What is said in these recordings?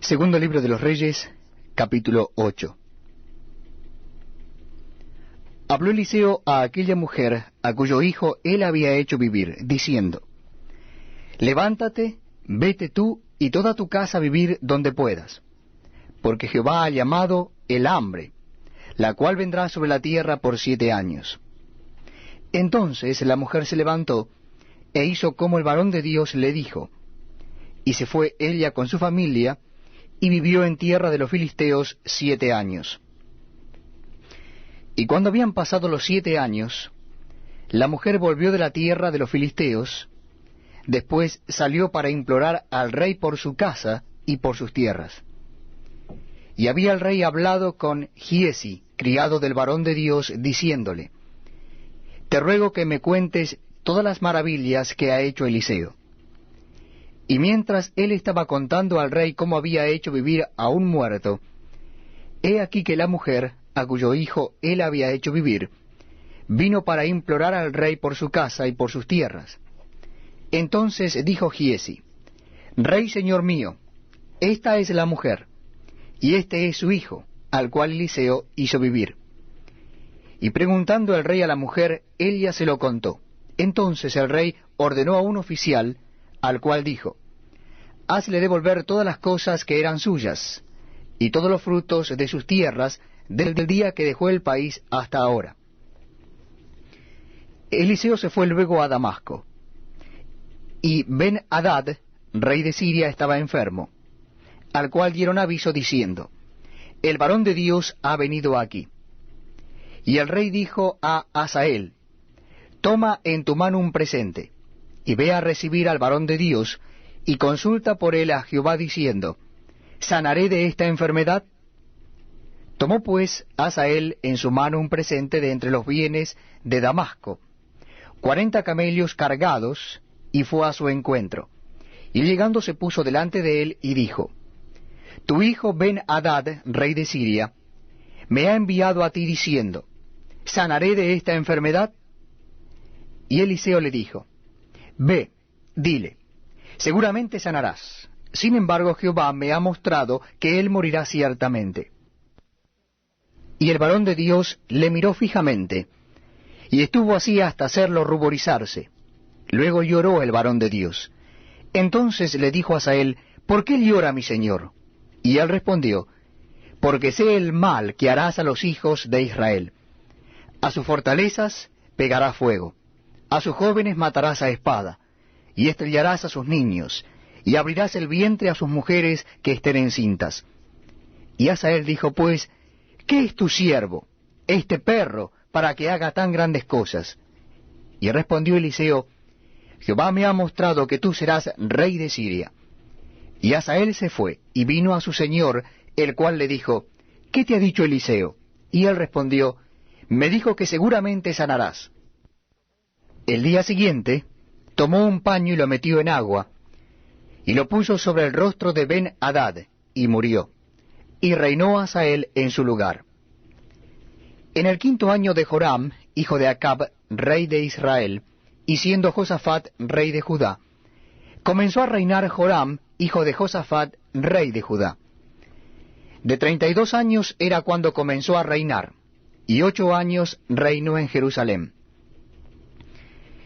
Segundo libro de los Reyes, capítulo 8. Habló Eliseo a aquella mujer a cuyo hijo él había hecho vivir, diciendo: Levántate, vete tú y toda tu casa a vivir donde puedas, porque Jehová ha llamado el hambre, la cual vendrá sobre la tierra por 7 años. Entonces la mujer se levantó e hizo como el varón de Dios le dijo, y se fue ella con su familia, y vivió en tierra de los filisteos 7 años. Y cuando habían pasado los 7 años, la mujer volvió de la tierra de los filisteos, después salió para implorar al rey por su casa y por sus tierras. Y había el rey hablado con Giesi, criado del varón de Dios, diciéndole: Te ruego que me cuentes todas las maravillas que ha hecho Eliseo. Y mientras él estaba contando al rey cómo había hecho vivir a un muerto, he aquí que la mujer, a cuyo hijo él había hecho vivir, vino para implorar al rey por su casa y por sus tierras. Entonces dijo Giesi: Rey señor mío, esta es la mujer, y este es su hijo, al cual Eliseo hizo vivir. Y preguntando el rey a la mujer, ella se lo contó. Entonces el rey ordenó a un oficial, al cual dijo: Hazle devolver todas las cosas que eran suyas, y todos los frutos de sus tierras, desde el día que dejó el país hasta ahora. Eliseo se fue luego a Damasco, y Ben-Hadad, rey de Siria, estaba enfermo, al cual dieron aviso diciendo: El varón de Dios ha venido aquí. Y el rey dijo a Hazael: Toma en tu mano un presente, y ve a recibir al varón de Dios, y consulta por él a Jehová diciendo: ¿Sanaré de esta enfermedad? Tomó pues Hazael en su mano un presente de entre los bienes de Damasco, 40 camellos cargados, y fue a su encuentro. Y llegando se puso delante de él y dijo: Tu hijo Ben-Hadad, rey de Siria, me ha enviado a ti diciendo: ¿Sanaré de esta enfermedad? Y Eliseo le dijo: Ve, dile, seguramente sanarás. Sin embargo, Jehová me ha mostrado que él morirá ciertamente. Y el varón de Dios le miró fijamente, y estuvo así hasta hacerlo ruborizarse. Luego lloró el varón de Dios. Entonces le dijo a Hazael: ¿Por qué llora mi señor? Y él respondió: Porque sé el mal que harás a los hijos de Israel. A sus fortalezas pegarás fuego, a sus jóvenes matarás a espada, y estrellarás a sus niños, y abrirás el vientre a sus mujeres que estén encintas. Y Hazael dijo: Pues, ¿qué es tu siervo, este perro, para que haga tan grandes cosas? Y respondió Eliseo: Jehová me ha mostrado que tú serás rey de Siria. Y Hazael se fue, y vino a su señor, el cual le dijo: ¿Qué te ha dicho Eliseo? Y él respondió: Me dijo que seguramente sanarás. El día siguiente tomó un paño y lo metió en agua, y lo puso sobre el rostro de Ben-Hadad, y murió. Y reinó Hazael en su lugar. En el 5.º año de Joram, hijo de Acab, rey de Israel, y siendo Josafat rey de Judá, comenzó a reinar Joram, hijo de Josafat, rey de Judá. De 32 años era cuando comenzó a reinar, y 8 años reinó en Jerusalén.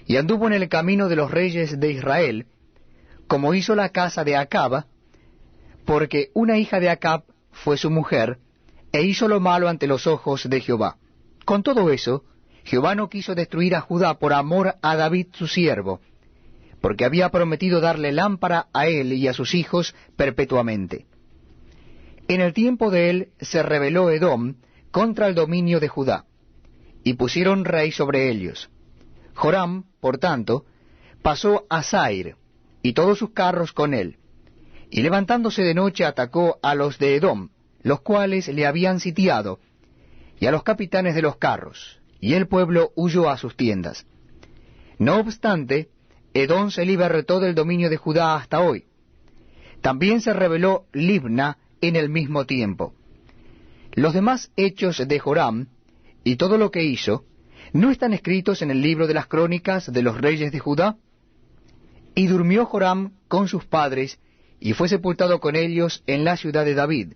Y anduvo en el camino de los reyes de Israel, como hizo la casa de Acab, porque una hija de Acab fue su mujer, e hizo lo malo ante los ojos de Jehová. Con todo eso, Jehová no quiso destruir a Judá por amor a David su siervo, porque había prometido darle lámpara a él y a sus hijos perpetuamente. En el tiempo de él se rebeló Edom contra el dominio de Judá, y pusieron rey sobre ellos. Joram, por tanto, pasó a Zair, y todos sus carros con él, y levantándose de noche atacó a los de Edom, los cuales le habían sitiado, y a los capitanes de los carros, y el pueblo huyó a sus tiendas. No obstante, Edom se libertó del dominio de Judá hasta hoy. También se rebeló Libna en el mismo tiempo. Los demás hechos de Joram, y todo lo que hizo, ¿no están escritos en el libro de las crónicas de los reyes de Judá? Y durmió Joram con sus padres, y fue sepultado con ellos en la ciudad de David,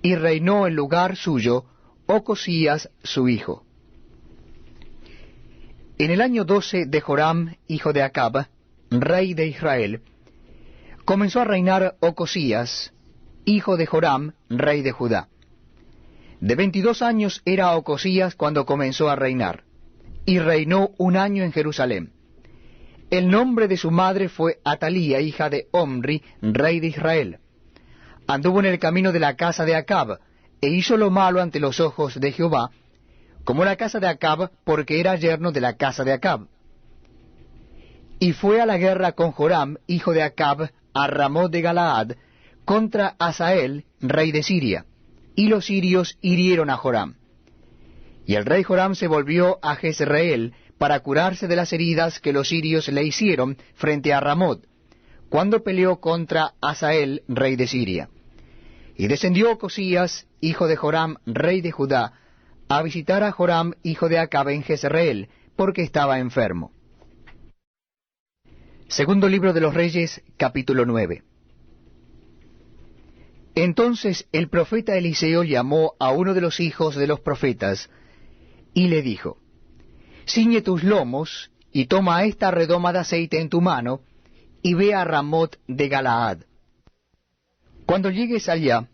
y reinó en lugar suyo Ocosías su hijo. En el año 12 de Joram, hijo de Acab, rey de Israel, comenzó a reinar Ocosías, hijo de Joram, rey de Judá. De 22 años era Ocosías cuando comenzó a reinar, y reinó 1 año en Jerusalén. El nombre de su madre fue Atalía, hija de Omri, rey de Israel. Anduvo en el camino de la casa de Acab, e hizo lo malo ante los ojos de Jehová, como la casa de Acab, porque era yerno de la casa de Acab. Y fue a la guerra con Joram, hijo de Acab, a Ramot de Galaad, contra Hazael, rey de Siria, y los sirios hirieron a Joram. Y el rey Joram se volvió a Jezreel para curarse de las heridas que los sirios le hicieron frente a Ramot, cuando peleó contra Hazael, rey de Siria. Y descendió Ocosías, hijo de Joram, rey de Judá, a visitar a Joram, hijo de Acab, en Jezreel, porque estaba enfermo. Segundo libro de los Reyes, capítulo 9. Entonces el profeta Eliseo llamó a uno de los hijos de los profetas, y le dijo, ciñe tus lomos, y toma esta redoma de aceite en tu mano, y ve a Ramot de Galaad. Cuando llegues allá,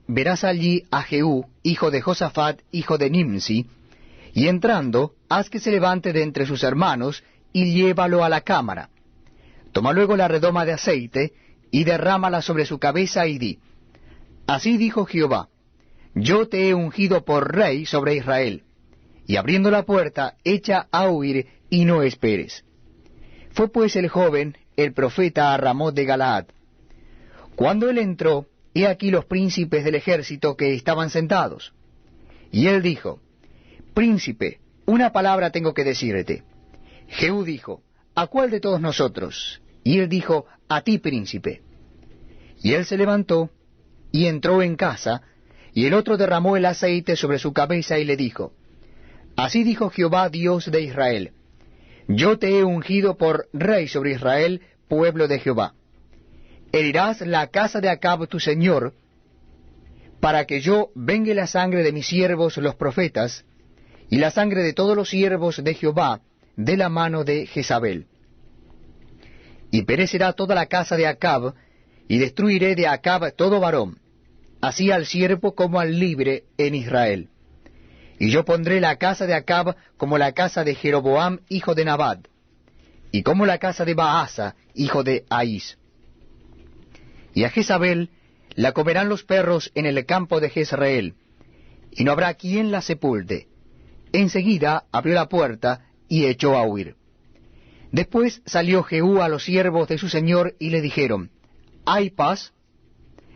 verás allí a Jehú, hijo de Josafat, hijo de Nimsi, y entrando, haz que se levante de entre sus hermanos, y llévalo a la cámara. Toma luego la redoma de aceite, y derrámala sobre su cabeza, y di, así dijo Jehová, yo te he ungido por rey sobre Israel, y abriendo la puerta, echa a huir, y no esperes. Fue pues el joven, el profeta, a Ramot de Galaad. Cuando él entró, he aquí los príncipes del ejército que estaban sentados. Y él dijo, príncipe, una palabra tengo que decirte. Jehú dijo, ¿a cuál de todos nosotros? Y él dijo, a ti, príncipe. Y él se levantó, y entró en casa, y el otro derramó el aceite sobre su cabeza, y le dijo, así dijo Jehová, Dios de Israel, yo te he ungido por rey sobre Israel, pueblo de Jehová. Herirás la casa de Acab tu señor, para que yo vengue la sangre de mis siervos los profetas, y la sangre de todos los siervos de Jehová, de la mano de Jezabel. Y perecerá toda la casa de Acab, y destruiré de Acab todo varón, así al siervo como al libre en Israel. Y yo pondré la casa de Acab como la casa de Jeroboam, hijo de Nabat, y como la casa de Baasa, hijo de Ahís. Y a Jezabel la comerán los perros en el campo de Jezreel, y no habrá quien la sepulte. Enseguida abrió la puerta y echó a huir. Después salió Jehú a los siervos de su señor y le dijeron, ¿hay paz?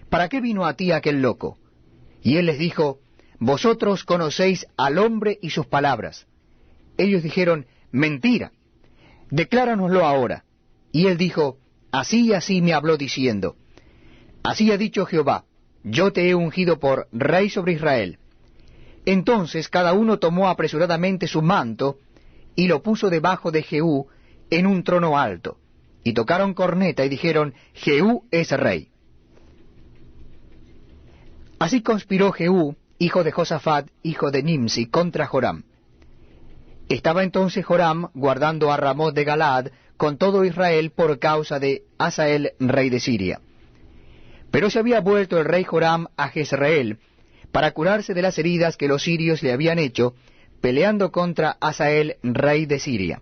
¿Para qué vino a ti aquel loco? Y él les dijo, vosotros conocéis al hombre y sus palabras. Ellos dijeron, mentira, decláranoslo ahora. Y él dijo, así y así me habló diciendo, así ha dicho Jehová, yo te he ungido por rey sobre Israel. Entonces cada uno tomó apresuradamente su manto, y lo puso debajo de Jehú en un trono alto, y tocaron corneta y dijeron, Jehú es rey. Así conspiró Jehú, hijo de Josafat, hijo de Nimsi, contra Joram. Estaba entonces Joram guardando a Ramot de Galaad con todo Israel por causa de Hazael, rey de Siria. Pero se había vuelto el rey Joram a Jezreel para curarse de las heridas que los sirios le habían hecho, peleando contra Hazael, rey de Siria.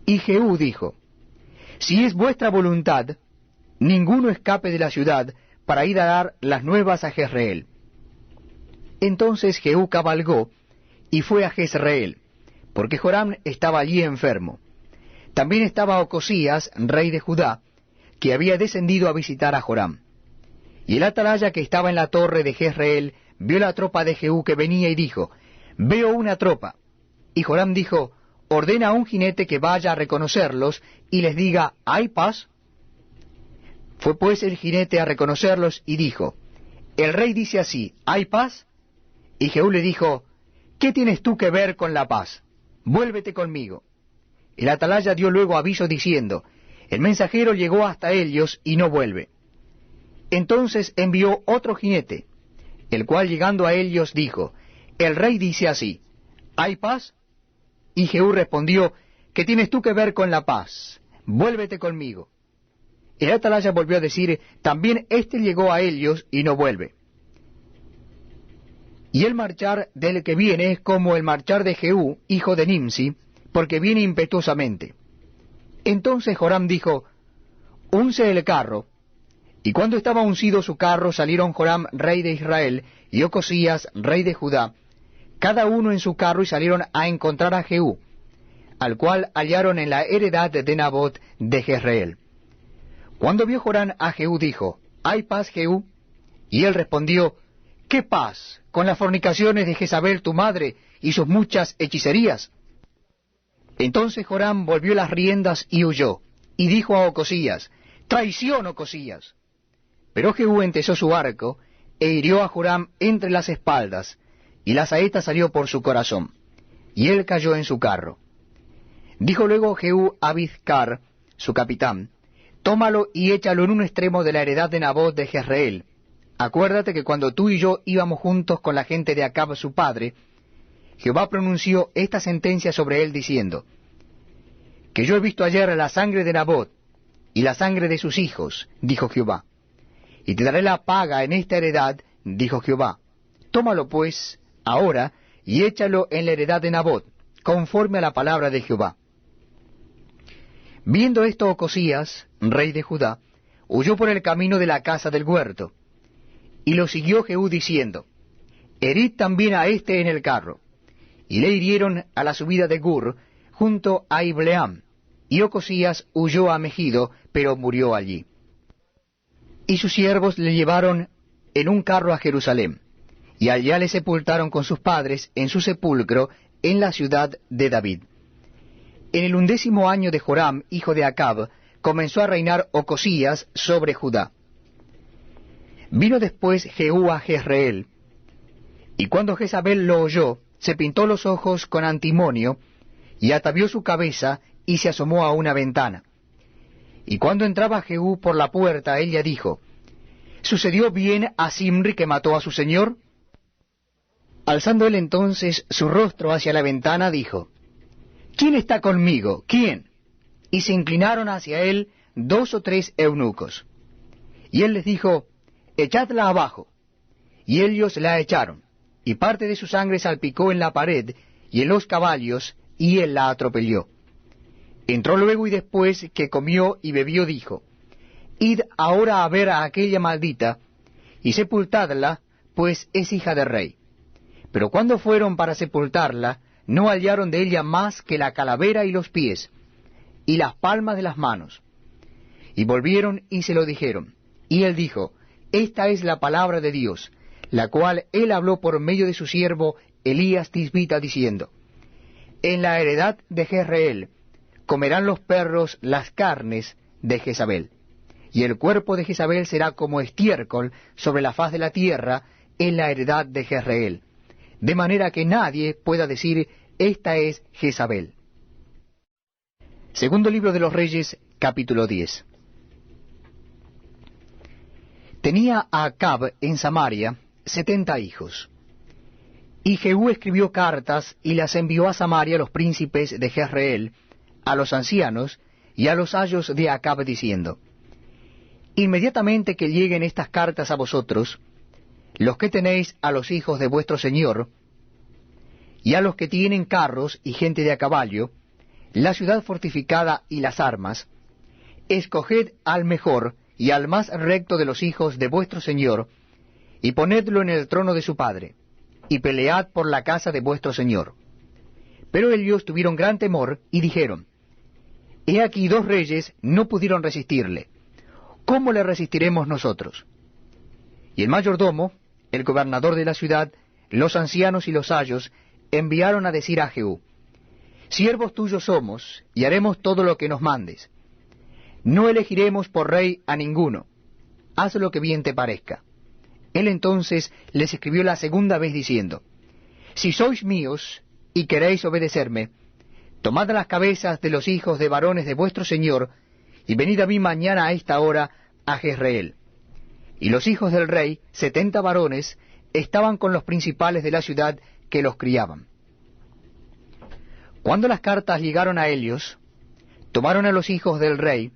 Y Jehú dijo, si es vuestra voluntad, ninguno escape de la ciudad para ir a dar las nuevas a Jezreel. Entonces Jehú cabalgó y fue a Jezreel, porque Joram estaba allí enfermo. También estaba Ocosías, rey de Judá, que había descendido a visitar a Joram. Y el atalaya que estaba en la torre de Jezreel vio la tropa de Jehú que venía y dijo, veo una tropa. Y Joram dijo, ordena a un jinete que vaya a reconocerlos y les diga, ¿hay paz? Fue pues el jinete a reconocerlos y dijo, el rey dice así, ¿hay paz? Y Jehú le dijo, ¿qué tienes tú que ver con la paz? Vuélvete conmigo. El atalaya dio luego aviso diciendo, el mensajero llegó hasta ellos y no vuelve. Entonces envió otro jinete, el cual llegando a ellos dijo, el rey dice así, ¿hay paz? Y Jehú respondió, ¿qué tienes tú que ver con la paz? Vuélvete conmigo. El atalaya volvió a decir, también éste llegó a ellos y no vuelve. Y el marchar del que viene es como el marchar de Jehú, hijo de Nimsi, porque viene impetuosamente. Entonces Joram dijo, unce el carro. Y cuando estaba uncido su carro, salieron Joram, rey de Israel, y Ocosías, rey de Judá, cada uno en su carro, y salieron a encontrar a Jehú, al cual hallaron en la heredad de Nabot de Jezreel. Cuando vio Joram a Jehú, dijo, ¿hay paz, Jehú? Y él respondió, ¿qué paz con las fornicaciones de Jezabel tu madre y sus muchas hechicerías? Entonces Joram volvió las riendas y huyó, y dijo a Ocosías, traición, Ocosías. Pero Jehú entesó su arco, e hirió a Joram entre las espaldas, y la saeta salió por su corazón, y él cayó en su carro. Dijo luego Jehú a Bidkar, su capitán, tómalo y échalo en un extremo de la heredad de Nabot de Jezreel. Acuérdate que cuando tú y yo íbamos juntos con la gente de Acab su padre, Jehová pronunció esta sentencia sobre él diciendo, que yo he visto ayer la sangre de Nabot y la sangre de sus hijos, dijo Jehová, y te daré la paga en esta heredad, dijo Jehová. Tómalo pues ahora y échalo en la heredad de Nabot, conforme a la palabra de Jehová. Viendo esto Ocosías, rey de Judá, huyó por el camino de la casa del huerto, y lo siguió Jehú diciendo, herid también a éste en el carro. Y le hirieron a la subida de Gur, junto a Ibleam, y Ocosías huyó a Megido, pero murió allí. Y sus siervos le llevaron en un carro a Jerusalén, y allá le sepultaron con sus padres en su sepulcro en la ciudad de David. En el 11º año de Joram, hijo de Acab, comenzó a reinar Ocosías sobre Judá. Vino después Jehú a Jezreel, y cuando Jezabel lo oyó, se pintó los ojos con antimonio, y atavió su cabeza, y se asomó a una ventana. Y cuando entraba Jehú por la puerta, ella dijo, ¿sucedió bien a Zimri que mató a su señor? Alzando él entonces su rostro hacia la ventana, dijo, ¿quién está conmigo? ¿Quién? Y se inclinaron hacia él 2 o 3 eunucos. Y él les dijo, echadla abajo. Y ellos la echaron, y parte de su sangre salpicó en la pared y en los caballos, y él la atropelló. Entró luego y después que comió y bebió dijo, id ahora a ver a aquella maldita, y sepultadla, pues es hija de rey. Pero cuando fueron para sepultarla, no hallaron de ella más que la calavera y los pies, y las palmas de las manos. Y volvieron y se lo dijeron. Y él dijo, esta es la palabra de Dios, la cual él habló por medio de su siervo Elías Tisbita, diciendo, en la heredad de Jezreel comerán los perros las carnes de Jezabel, y el cuerpo de Jezabel será como estiércol sobre la faz de la tierra en la heredad de Jezreel, de manera que nadie pueda decir, esta es Jezabel. Segundo libro de los Reyes, capítulo 10. Tenía a Acab en Samaria 70 hijos. Y Jehú escribió cartas y las envió a Samaria a los príncipes de Jezreel, a los ancianos y a los ayos de Acab, diciendo, inmediatamente que lleguen estas cartas a vosotros, los que tenéis a los hijos de vuestro señor, y a los que tienen carros y gente de a caballo, la ciudad fortificada y las armas, escoged al mejor y al más recto de los hijos de vuestro señor, y ponedlo en el trono de su padre, y pelead por la casa de vuestro señor. Pero ellos tuvieron gran temor, y dijeron, he aquí 2 reyes no pudieron resistirle, ¿cómo le resistiremos nosotros? Y el mayordomo, el gobernador de la ciudad, los ancianos y los ayos, enviaron a decir a Jehú, siervos tuyos somos, y haremos todo lo que nos mandes. No elegiremos por rey a ninguno, haz lo que bien te parezca. Él entonces les escribió la segunda vez diciendo, si sois míos y queréis obedecerme, tomad las cabezas de los hijos de varones de vuestro señor, y venid a mí mañana a esta hora a Jezreel. y los hijos del rey, 70 varones, estaban con los principales de la ciudad que los criaban. Cuando las cartas llegaron a ellos, tomaron a los hijos del rey,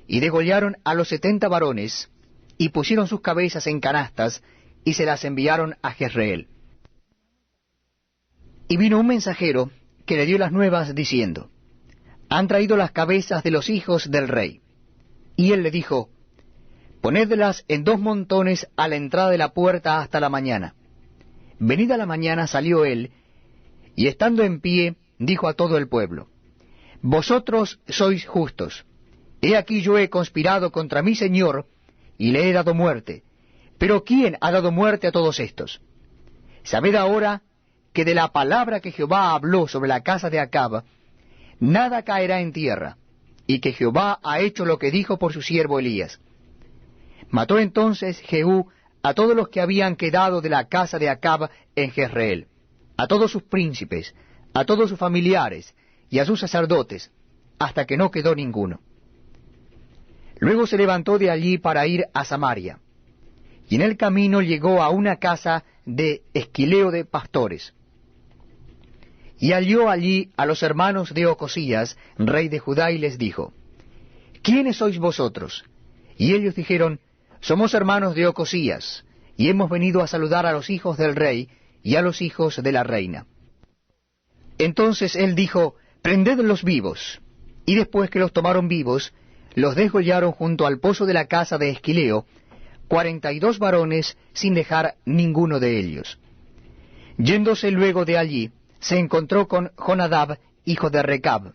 y degollaron a los 70 varones, y pusieron sus cabezas en canastas, y se las enviaron a Jezreel. Y vino un mensajero que le dio las nuevas, diciendo, han traído las cabezas de los hijos del rey. Y él le dijo, ponedlas en 2 montones a la entrada de la puerta hasta la mañana. Venida la mañana salió él, y estando en pie, dijo a todo el pueblo, vosotros sois justos. He aquí yo he conspirado contra mi señor, y le he dado muerte. Pero ¿quién ha dado muerte a todos estos? Sabed ahora que de la palabra que Jehová habló sobre la casa de Acab, nada caerá en tierra, y que Jehová ha hecho lo que dijo por su siervo Elías. Mató entonces Jehú a todos los que habían quedado de la casa de Acab en Jezreel, a todos sus príncipes, a todos sus familiares, y a sus sacerdotes, hasta que no quedó ninguno. Luego se levantó de allí para ir a Samaria, y en el camino llegó a una casa de esquileo de pastores. Y halló allí a los hermanos de Ocosías, rey de Judá, y les dijo, ¿quiénes sois vosotros? Y ellos dijeron, somos hermanos de Ocosías, y hemos venido a saludar a los hijos del rey y a los hijos de la reina. Entonces él dijo, prendedlos vivos. Y después que los tomaron vivos, los desgollaron junto al pozo de la casa de Esquileo, 42 varones, sin dejar ninguno de ellos. Yéndose luego de allí, se encontró con Jonadab, hijo de Recab,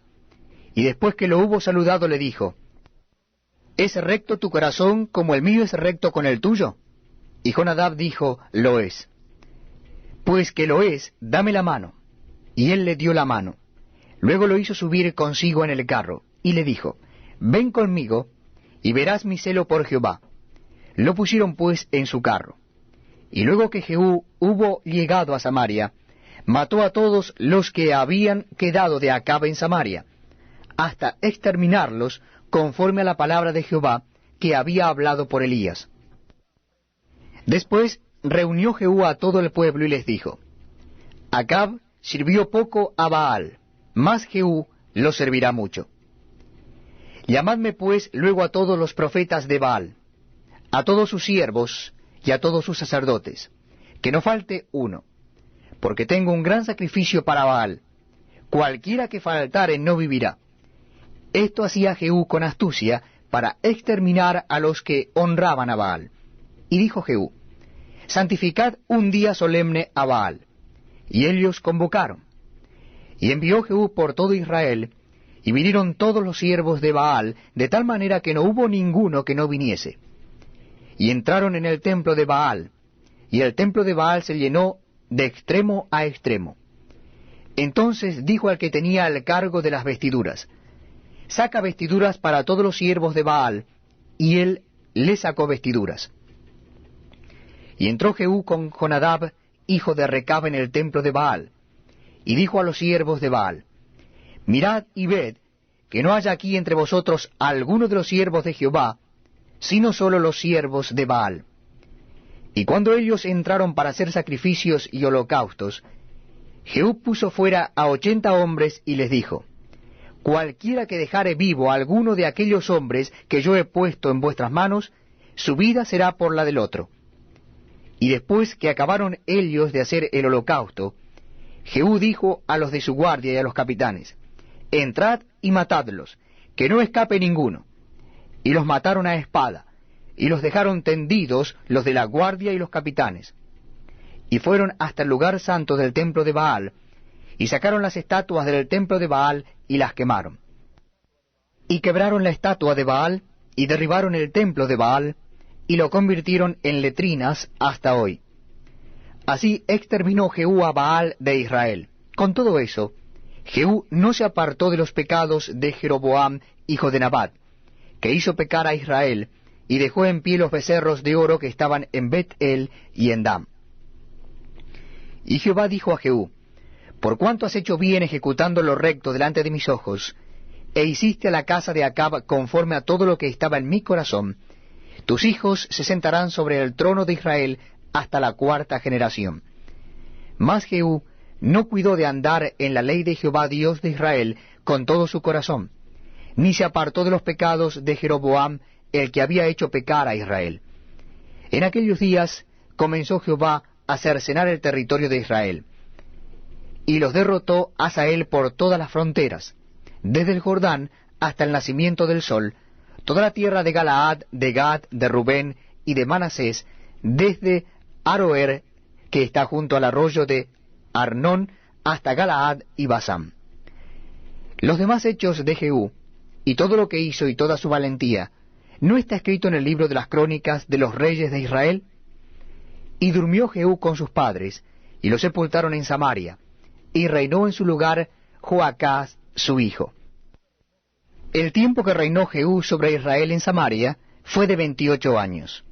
y después que lo hubo saludado le dijo, ¿es recto tu corazón como el mío es recto con el tuyo? Y Jonadab dijo, lo es. Pues que lo es, dame la mano. Y él le dio la mano. Luego lo hizo subir consigo en el carro, y le dijo, ven conmigo, y verás mi celo por Jehová. Lo pusieron pues en su carro. Y luego que Jehú hubo llegado a Samaria, mató a todos los que habían quedado de Acab en Samaria, hasta exterminarlos conforme a la palabra de Jehová que había hablado por Elías. Después reunió Jehú a todo el pueblo y les dijo, Acab sirvió poco a Baal, mas Jehú lo servirá mucho. Llamadme pues luego a todos los profetas de Baal, a todos sus siervos y a todos sus sacerdotes, que no falte uno, porque tengo un gran sacrificio para Baal. Cualquiera que faltare no vivirá. Esto hacía Jehú con astucia para exterminar a los que honraban a Baal. Y dijo Jehú, santificad un día solemne a Baal. Y ellos convocaron. Y envió Jehú por todo Israel, y vinieron todos los siervos de Baal, de tal manera que no hubo ninguno que no viniese. Y entraron en el templo de Baal, y el templo de Baal se llenó de extremo a extremo. Entonces dijo al que tenía el cargo de las vestiduras, saca vestiduras para todos los siervos de Baal, y él le sacó vestiduras. Y entró Jehú con Jonadab, hijo de Recab, en el templo de Baal, y dijo a los siervos de Baal, mirad y ved, que no haya aquí entre vosotros alguno de los siervos de Jehová, sino solo los siervos de Baal. Y cuando ellos entraron para hacer sacrificios y holocaustos, Jehú puso fuera a 80 hombres y les dijo, cualquiera que dejare vivo a alguno de aquellos hombres que yo he puesto en vuestras manos, su vida será por la del otro. Y después que acabaron ellos de hacer el holocausto, Jehú dijo a los de su guardia y a los capitanes, entrad y matadlos, que no escape ninguno. Y los mataron a espada, y los dejaron tendidos los de la guardia y los capitanes. Y fueron hasta el lugar santo del templo de Baal, y sacaron las estatuas del templo de Baal y las quemaron. Y quebraron la estatua de Baal, y derribaron el templo de Baal, y lo convirtieron en letrinas hasta hoy. Así exterminó Jehú a Baal de Israel. Con todo eso, Jehú no se apartó de los pecados de Jeroboam, hijo de Nabat, que hizo pecar a Israel, y dejó en pie los becerros de oro que estaban en Bet-el y en Dan. Y Jehová dijo a Jehú, por cuanto has hecho bien ejecutando lo recto delante de mis ojos, e hiciste a la casa de Acab conforme a todo lo que estaba en mi corazón, Tus hijos se sentarán sobre el trono de Israel hasta la 4ª generación. Mas Jehú no cuidó de andar en la ley de Jehová Dios de Israel con todo su corazón, ni se apartó de los pecados de Jeroboam, el que había hecho pecar a Israel. En aquellos días comenzó Jehová a cercenar el territorio de Israel, y los derrotó Hazael por todas las fronteras, desde el Jordán hasta el nacimiento del sol, toda la tierra de Galaad, de Gad, de Rubén y de Manasés, desde Aroer, que está junto al arroyo de Arnón, hasta Galaad y Basán. Los demás hechos de Jehú, y todo lo que hizo y toda su valentía, ¿no está escrito en el libro de las crónicas de los reyes de Israel? Y durmió Jehú con sus padres, y lo sepultaron en Samaria, y reinó en su lugar Joacás su hijo. El tiempo que reinó Jehú sobre Israel en Samaria fue de 28 años.